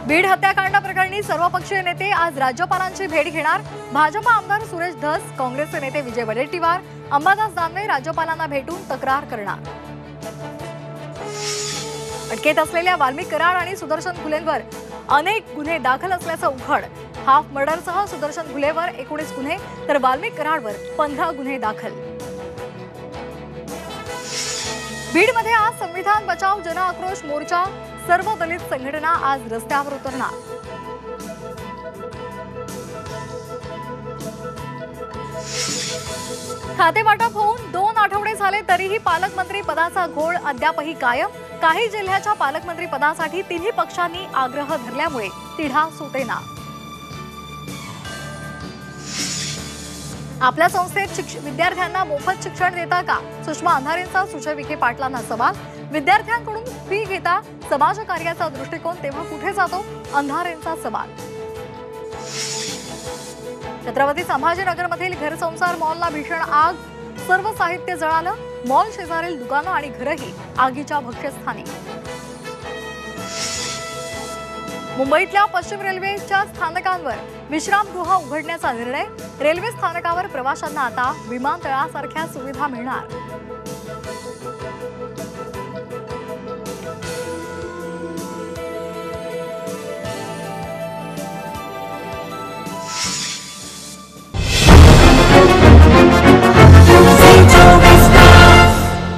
बीड हत्याकांड प्रकरणी सर्वपक्षीय नेते आज राज्यपालांची भेट घेणार। भाजपा आमदार सुरेश धस, काँग्रेसचे नेते विजय वडेट्टीवार, अंबादास दानवे राज्यपालांना भेटून तक्रार करणार। अटकेत असलेल्या वाल्मिक कराड आणि सुदर्शन घुलेंवर अनेक गुन्हे दाखल असल्याचं उघड। हाफ मर्डरसह सुदर्शन घुलेवर 19 गुन्हे तर वाल्मिक कराडवर 15 गुन्हे दाखल। बीडमध्ये आज संविधान बचाव जन आक्रोश मोर्चा, सर्व दलित संघटना आज रस्त्यावर उतरणार। खातेवाटप होऊन 2 आठवडे झाले तरीही पालकमंत्री पदाचा घोळ अद्यापही कायम। काही जिल्ह्याच्या पालकमंत्री पदासाठी तिन्ही पक्षांनी आग्रह धरल्यामुळे तिढा सुटेना। आपल्या संस्थेत विद्यार्थ्यांना मोफत शिक्षण देता का? सुषमा अंधारेंचा सुजय विखे पाटलांना सवाल। विद्यार्थ्यांकडून फी घेता समाजकार्याचा दृष्टिकोन तेव्हा कुठे जातो? अंधारेंचा सवाल। छत्रपती संभाजीनगरमधील घरसंसार मॉलला भीषण आग, सर्व साहित्य जळालं। मॉल शेजारील दुकानं आणि घरही आगीच्या भक्ष्यस्थानी। मुंबईतल्या पश्चिम रेल्वेच्या स्थानकांवर विश्रामगृह उघडण्याचा निर्णय। रेल्वे स्थानकावर प्रवाशांना आता विमानतळासारख्या सुविधा मिळणार।